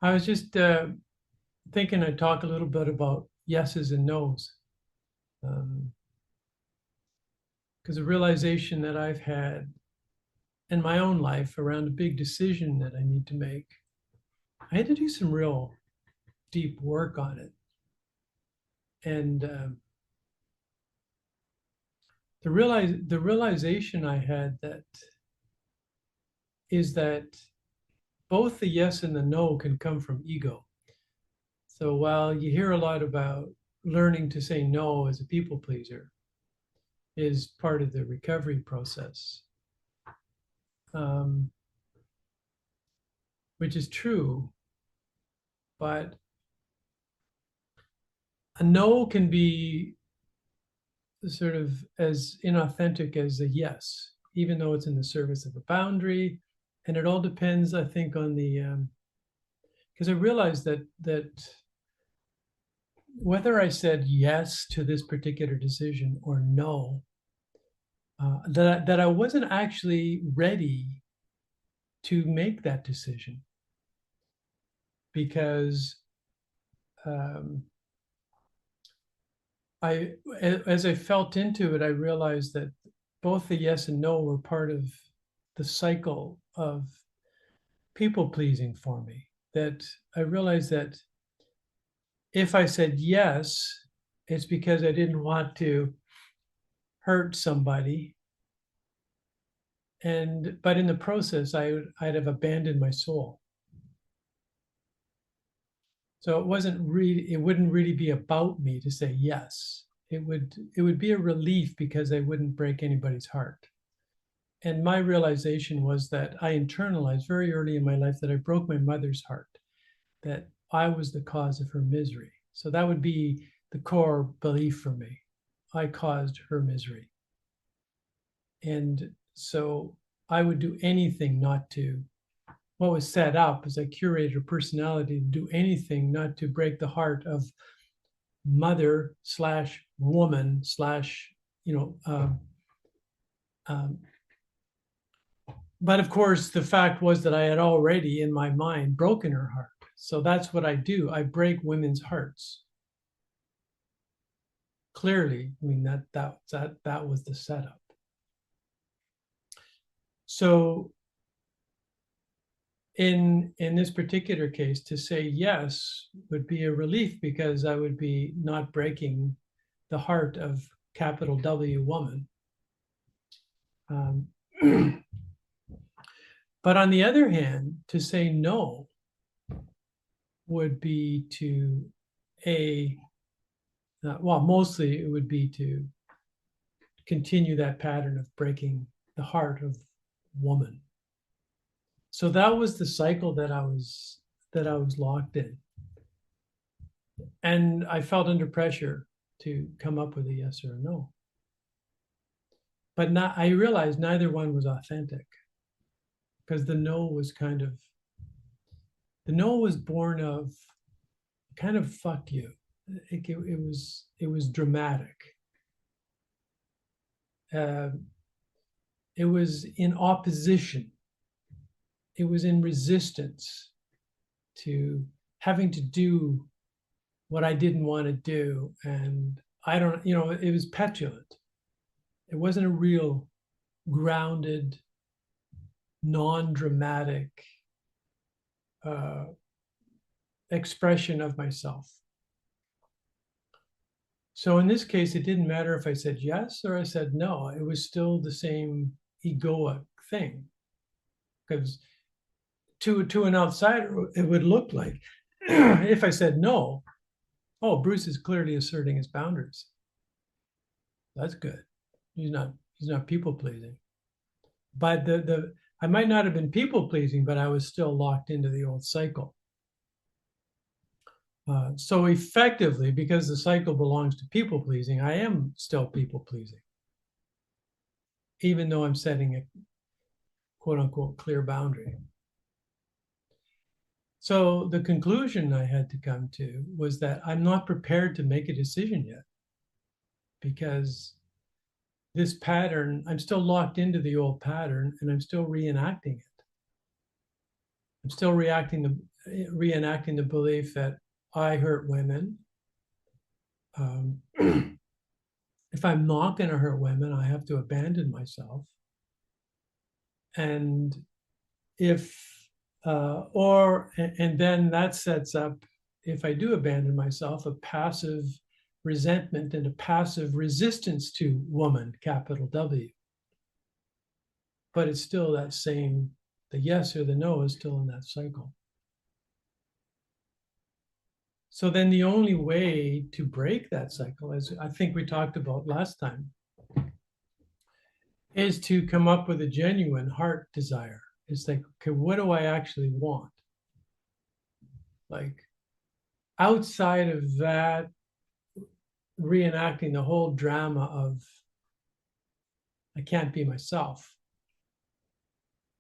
I was just thinking I'd talk a little bit about yeses and nos. Because the realization that I've had in my own life around a big decision that I need to make, I had to do some real deep work on it. And the realization I had that is that both the yes and the no can come from ego. So while you hear a lot about learning to say no as a people pleaser is part of the recovery process, um, which is true, but a no can be sort of as inauthentic as a yes, even though it's in the service of a boundary. And it all depends, I think, on the because I realized that whether I said yes to this particular decision or no, that I wasn't actually ready to make that decision because um, as I felt into it, I realized that both the yes and no were part of the cycle of people pleasing for me. That I realized that if I said yes, it's because I didn't want to hurt somebody. But in the process, I'd have abandoned my soul. So it wouldn't really be about me to say yes. It would be a relief because I wouldn't break anybody's heart. And my realization was that I internalized very early in my life that I broke my mother's heart, that I was the cause of her misery. So that would be the core belief for me. I caused her misery. And so I would do anything not to, what was set up as I curated her personality, to do anything not to break the heart of mother slash woman slash, you know, but of course, the fact was that I had already in my mind broken her heart. So that's what I do. I break women's hearts. Clearly, I mean that was the setup. So in this particular case, to say yes would be a relief because I would be not breaking the heart of capital W woman. But on the other hand, to say no would be to well, mostly it would be to continue that pattern of breaking the heart of woman. So that was the cycle that I was locked in. And I felt under pressure to come up with a yes or a no. But not, I realized neither one was authentic because the no was born of kind of fuck you. It was dramatic. It was in opposition. It was in resistance to having to do what I didn't want to do. And I don't, it was petulant. It wasn't a real grounded, non-dramatic expression of myself. So in this case, it didn't matter if I said yes or I said no. It was still the same egoic thing. Because to an outsider, it would look like if I said no, oh, Bruce is clearly asserting his boundaries. That's good. He's not people pleasing. But I might not have been people pleasing, but I was still locked into the old cycle. So effectively, because the cycle belongs to people pleasing, I am still people pleasing, even though I'm setting a quote unquote clear boundary. So the conclusion I had to come to was that I'm not prepared to make a decision yet because this pattern, I'm still locked into the old pattern and I'm still reenacting it. I'm still reenacting the belief that I hurt women. If I'm not going to hurt women, I have to abandon myself. And if and then that sets up, if I do abandon myself, a passive resentment and a passive resistance to woman, capital W. But it's still that same, the yes or the no is still in that cycle. So then the only way to break that cycle, as I think we talked about last time, is to come up with a genuine heart desire. It's like, okay, what do I actually want? Like, outside of that, reenacting the whole drama of I can't be myself,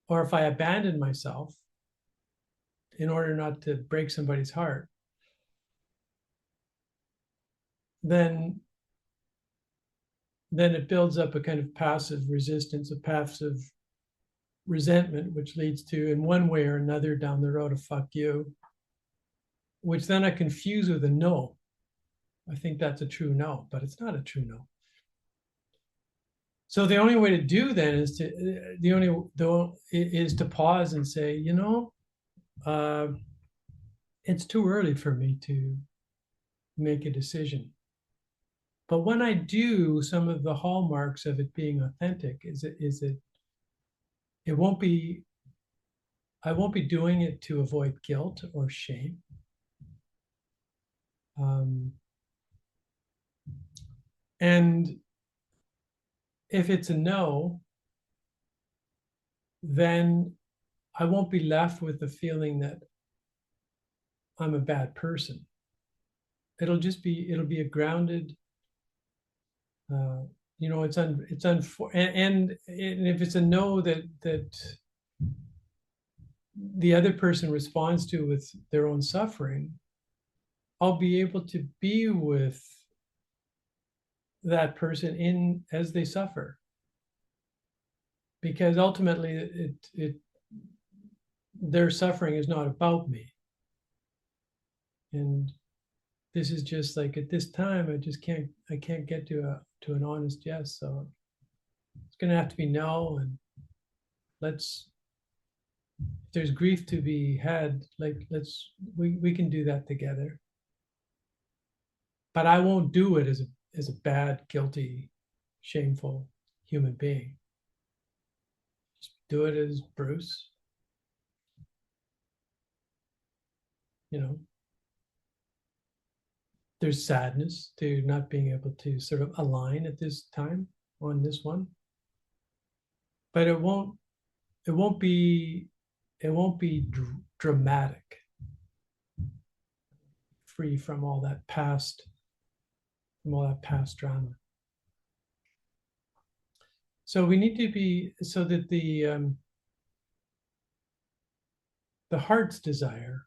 or if I abandon myself in order not to break somebody's heart, then it builds up a kind of passive resistance, a passive resentment, which leads to, in one way or another, down the road, a fuck you, which then I confuse with a no. I think that's a true no, but it's not a true no. So the only way to do then is to pause and say, it's too early for me to make a decision. But when I do, some of the hallmarks of it being authentic is it won't be, I won't be doing it to avoid guilt or shame. And if it's a no, then I won't be left with the feeling that I'm a bad person. It'll be a grounded, and if it's a no that the other person responds to with their own suffering, I'll be able to be with that person as they suffer, because ultimately their suffering is not about me. And this is just like, at this time, I can't get to an honest yes. So it's going to have to be no. And if there's grief to be had, like, we can do that together. But I won't do it as a bad, guilty, shameful human being. Just do it as Bruce. There's sadness to not being able to sort of align at this time on this one, but it won't be dramatic, free from all that past drama. So we need to be, so that the heart's desire,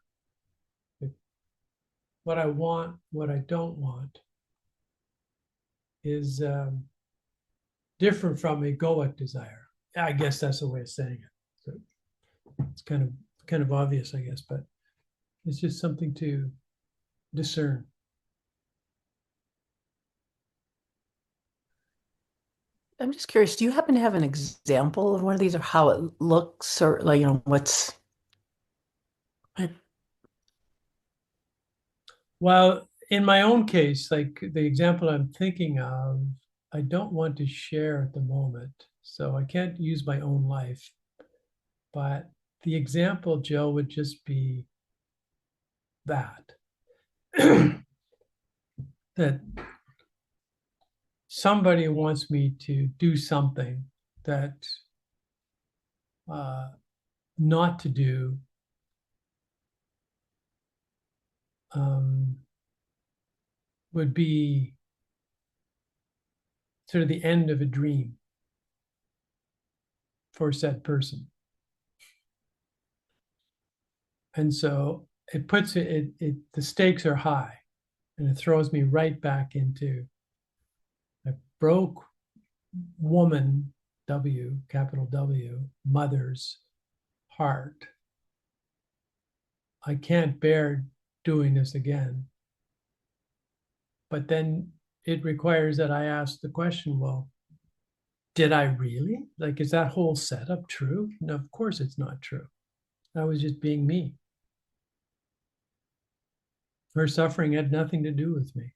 what I want, what I don't want, is different from egoic desire. I guess that's the way of saying it. So it's kind of obvious, I guess, but it's just something to discern. I'm just curious, do you happen to have an example of one of these or how it looks or like, what's Well, in my own case, like the example I'm thinking of, I don't want to share at the moment, so I can't use my own life. But the example, Joe, would just be that that somebody wants me to do something that not to do, would be sort of the end of a dream for said person. And so it puts the stakes are high, and it throws me right back into a broke woman, W, capital W, mother's heart I can't bear doing this again. But then it requires that I ask the question, well, did I really? Like, is that whole setup true? No, of course it's not true. I was just being me. Her suffering had nothing to do with me.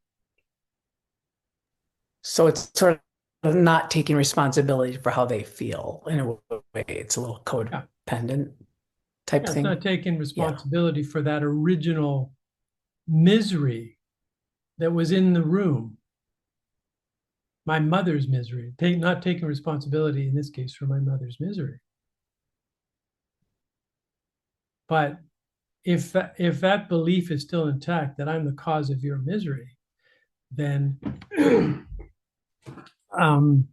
So it's sort of not taking responsibility for how they feel in a way. It's a little Yeah. codependent type Yeah, it's not thing. taking Yeah. responsibility for that original misery that was in the room, my mother's misery. Not taking responsibility in this case for my mother's misery. But if that belief is still intact that I'm the cause of your misery, then um,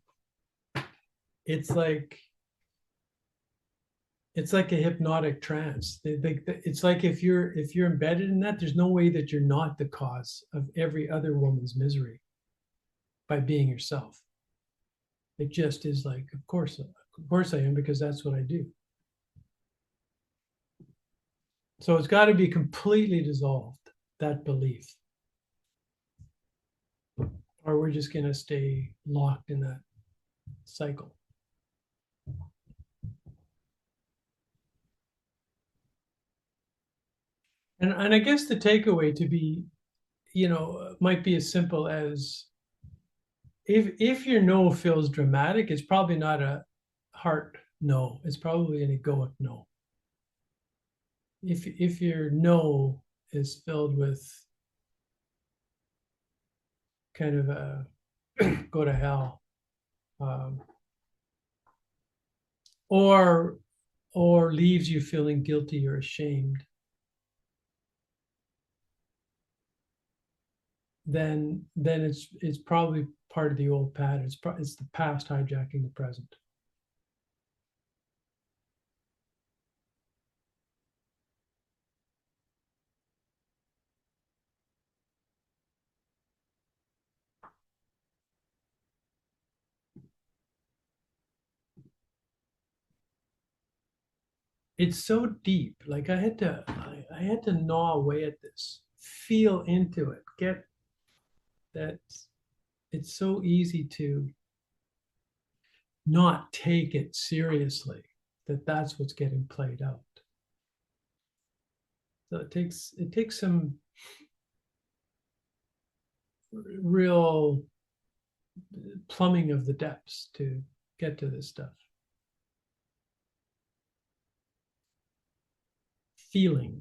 it's like a hypnotic trance. It's like if you're embedded in that, there's no way that you're not the cause of every other woman's misery by being yourself. It just is like, of course I am, because that's what I do. So it's got to be completely dissolved, that belief, or we're just going to stay locked in that cycle. And I guess the takeaway to be, might be as simple as, if your no feels dramatic, it's probably not a heart no. It's probably an egoic no. If your no is filled with kind of a go to hell, um, or leaves you feeling guilty or ashamed, then it's probably part of the old pattern. It's the past hijacking the present. It's so deep. Like I had to gnaw away at this, feel into it, get that. It's so easy to not take it seriously, that's what's getting played out. So it takes some real plumbing of the depths to get to this stuff. Feeling.